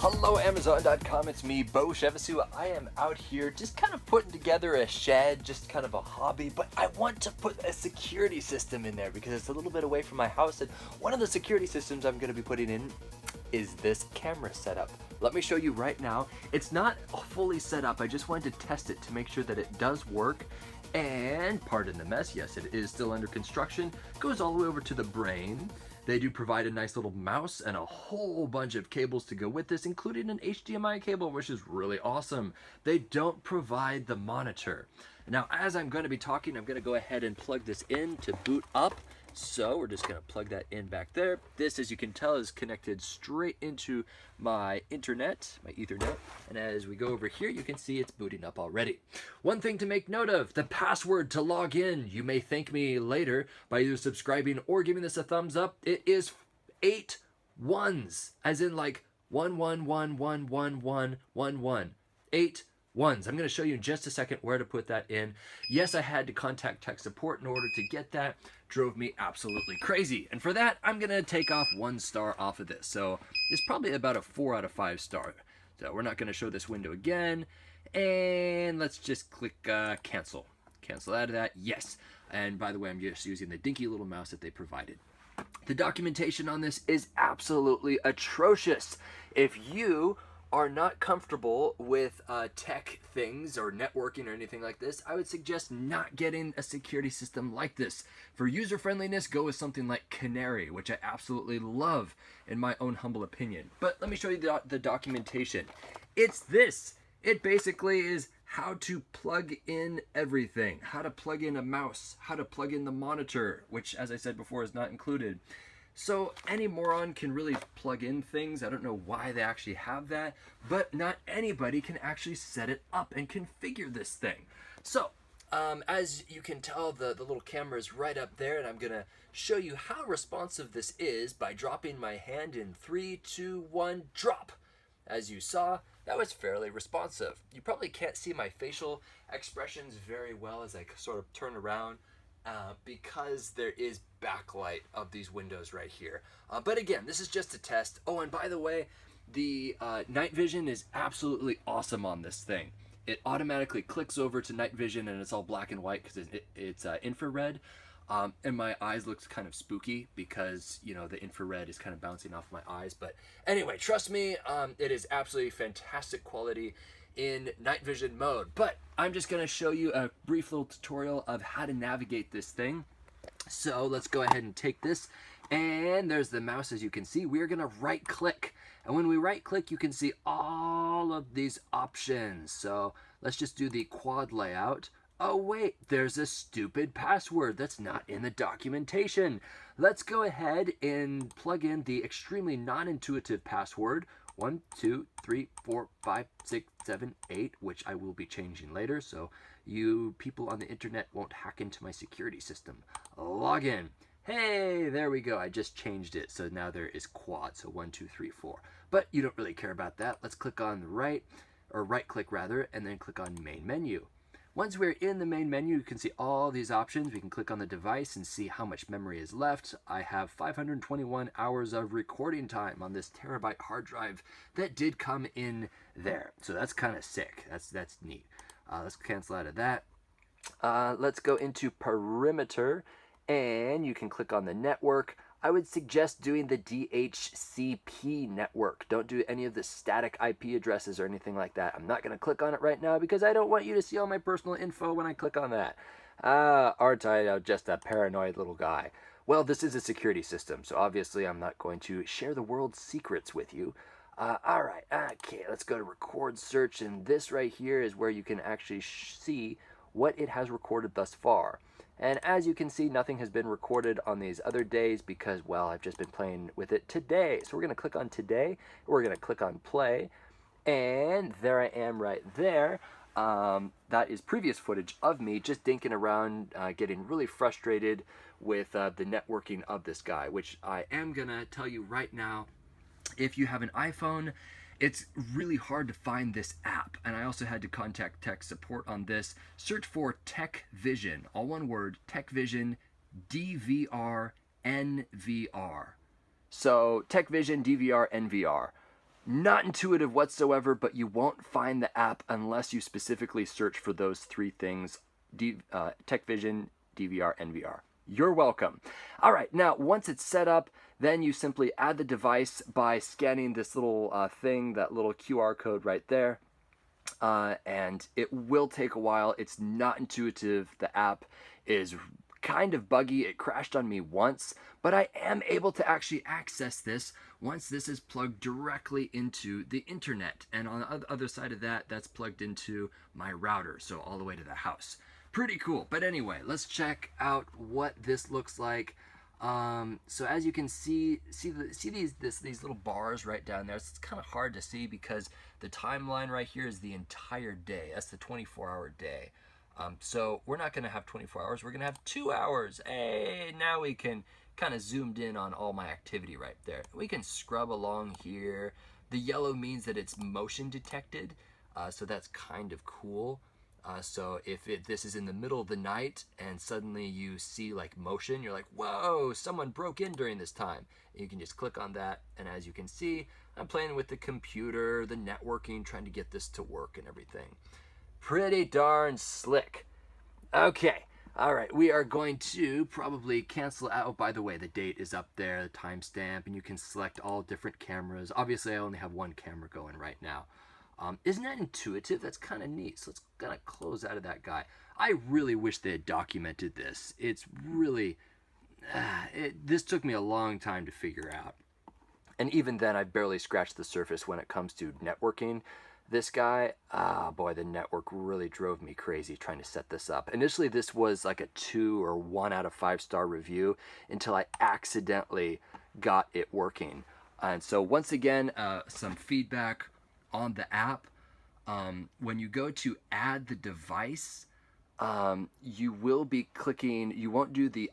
Hello Amazon.com, it's me, Beau. I am out here just kind of putting together a shed, just kind of a hobby, but I want to put a security system in there because it's a little bit away from my house, and one of the security systems I'm going to be putting in is this camera setup. Let me show you right now. It's not fully set up, I just wanted to test it to make sure that it does work. And pardon the mess, yes, it is still under construction. Goes all the way over to the brain. They do provide a nice little mouse and a whole bunch of cables to go with this, including an HDMI cable, which is really awesome. They don't provide the monitor. Now, as I'm going to be talking, I'm going to go ahead and plug this in to boot up. So we're just going to plug that in back there. This, as you can tell, is connected straight into my internet, my Ethernet. And as we go over here, you can see it's booting up already. One thing to make note of, the password to log in. You may thank me later by either subscribing or giving this a thumbs up. It is 8 ones, as in like 1111111. 8 ones. I'm going to show you in just a second where to put that in. Yes, I had to contact tech support in order to get that. Drove me absolutely crazy. And for that, I'm going to take off 1 star off of this. So it's probably about a 4 out of 5 star. So we're not going to show this window again. And let's just click cancel. Cancel out of that. Yes. And by the way, I'm just using the dinky little mouse that they provided. The documentation on this is absolutely atrocious. If you are not comfortable with tech things or networking or anything like this, I would suggest not getting a security system like this. For user friendliness, go with something like Canary, which I absolutely love in my own humble opinion. But let me show you the documentation. It's this. It basically is how to plug in everything, how to plug in a mouse, how to plug in the monitor, which, as I said before, is not included. So any moron can really plug in things. I don't know why they actually have that, but not anybody can actually set it up and configure this thing. So as you can tell, the little camera is right up there, and I'm gonna show you how responsive this is by dropping my hand in 3, 2, 1, drop. As you saw, that was fairly responsive. You probably can't see my facial expressions very well as I sort of turn around. Because there is backlight of these windows right here. But again, this is just a test. Oh, and by the way, the night vision is absolutely awesome on this thing. It automatically clicks over to night vision, and it's all black and white because it's infrared. And my eyes looks kind of spooky because, you know, the infrared is kind of bouncing off my eyes. But anyway, trust me, it is absolutely fantastic quality in night vision mode. But I'm just going to show you a brief little tutorial of how to navigate this thing. So let's go ahead and take this, and there's the mouse. As you can see, we're going to right click, and when we right click, you can see all of these options. So let's just do the quad layout. Oh wait, there's a stupid password that's not in the documentation. Let's go ahead and plug in the extremely non-intuitive password, 1, 2, 3, 4, 5, 6, 7, 8, which I will be changing later, so you people on the internet won't hack into my security system. Log in. Hey, there we go. I just changed it, so now there is quad, so 1, 2, 3, 4. But you don't really care about that. Let's click on the right click rather, and then click on main menu. Once we're in the main menu, you can see all these options. We can click on the device and see how much memory is left. I have 521 hours of recording time on this terabyte hard drive that did come in there. So that's kind of sick. That's neat. Let's cancel out of that. Let's go into perimeter, and you can click on the network. I would suggest doing the DHCP network. Don't do any of the static IP addresses or anything like that. I'm not going to click on it right now because I don't want you to see all my personal info when I click on that. Aren't I just a paranoid little guy? Well, this is a security system, so obviously I'm not going to share the world's secrets with you. All right, okay, let's go to record search, and this right here is where you can actually see what it has recorded thus far. And as you can see, nothing has been recorded on these other days because, well, I've just been playing with it today. So we're going to click on today. We're going to click on play. And there I am right there. That is previous footage of me just dinking around, getting really frustrated with the networking of this guy, which I am going to tell you right now. If you have an iPhone, it's really hard to find this app, and I also had to contact tech support on this. Search for Tekvision, all one word, Tekvision DVR NVR. So Tekvision DVR NVR. Not intuitive whatsoever, but you won't find the app unless you specifically search for those three things, Tekvision, DVR, NVR. You're welcome. All right, now once it's set up, then you simply add the device by scanning this little thing, that little QR code right there. And it will take a while. It's not intuitive. The app is kind of buggy. It crashed on me once, but I am able to actually access this once this is plugged directly into the internet. And on the other side of that, that's plugged into my router, so all the way to the house. Pretty cool. But anyway, let's check out what this looks like. So as you can see these little bars right down there. It's kind of hard to see because the timeline right here is the entire day. That's the 24-hour day. So we're not going to have 24 hours. We're going to have 2 hours. Hey, now we can kind of zoomed in on all my activity right there. We can scrub along here. The yellow means that it's motion detected. So that's kind of cool. So if this is in the middle of the night and suddenly you see like motion, you're like, whoa, someone broke in during this time. And you can just click on that. And as you can see, I'm playing with the computer, the networking, trying to get this to work and everything. Pretty darn slick. Okay. All right. We are going to probably cancel out. Oh, by the way, the date is up there, the timestamp, and you can select all different cameras. Obviously, I only have one camera going right now. Isn't that intuitive? That's kind of neat. So let's kind of close out of that guy. I really wish they had documented this. It's really, this took me a long time to figure out. And even then, I barely scratched the surface when it comes to networking. This guy, boy, the network really drove me crazy trying to set this up. Initially, this was like a 2 or 1 out of 5-star review until I accidentally got it working. And so once again, some feedback on the app. When you go to add the device, you will be clicking, you won't do the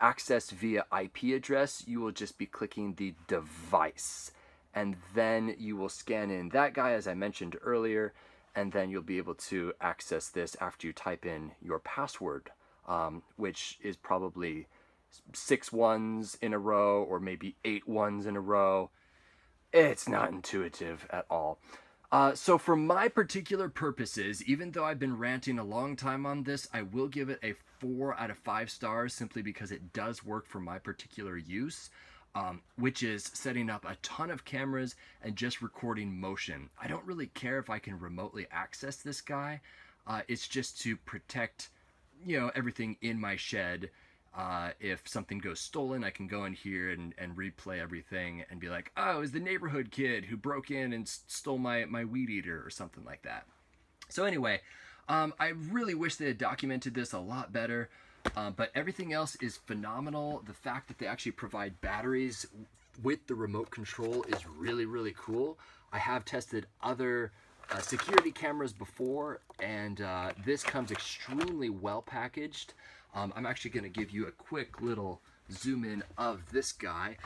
access via IP address, you will just be clicking the device. And then you will scan in that guy, as I mentioned earlier, and then you'll be able to access this after you type in your password, which is probably 6 ones in a row or maybe 8 ones in a row. It's not intuitive at all. So for my particular purposes, even though I've been ranting a long time on this, I will give it a 4 out of 5 stars simply because it does work for my particular use, which is setting up a ton of cameras and just recording motion. I don't really care if I can remotely access this guy. It's just to protect, everything in my shed. If something goes stolen, I can go in here and replay everything and be like, oh, it was the neighborhood kid who broke in and stole my weed eater or something like that. So anyway, I really wish they had documented this a lot better, but everything else is phenomenal. The fact that they actually provide batteries with the remote control is really, really cool. I have tested other security cameras before, and this comes extremely well packaged. I'm actually going to give you a quick little zoom in of this guy.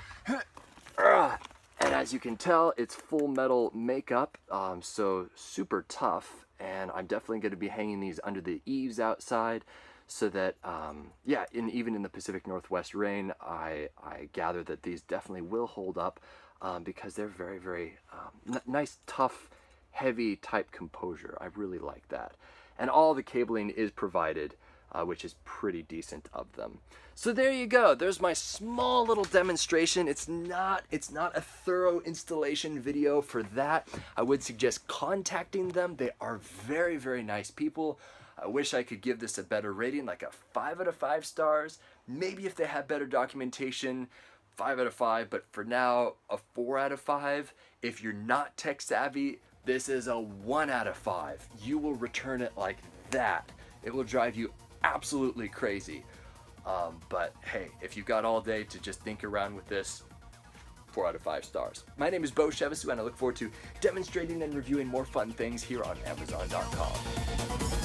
And as you can tell, it's full metal makeup, so super tough. And I'm definitely going to be hanging these under the eaves outside so that, even in the Pacific Northwest rain, I gather that these definitely will hold up because they're very, very nice, tough, heavy type composure. I really like that. And all the cabling is provided, which is pretty decent of them. So there you go. There's my small little demonstration. It's not a thorough installation video for that. I would suggest contacting them. They are very, very nice people. I wish I could give this a better rating, like a 5 out of 5 stars. Maybe if they had better documentation, 5 out of 5. But for now, a 4 out of 5. If you're not tech savvy, this is a 1 out of 5. You will return it like that. It will drive you absolutely crazy. But hey, if you've got all day to just think around with this, 4 out of 5 stars. My name is Beau, and I look forward to demonstrating and reviewing more fun things here on Amazon.com.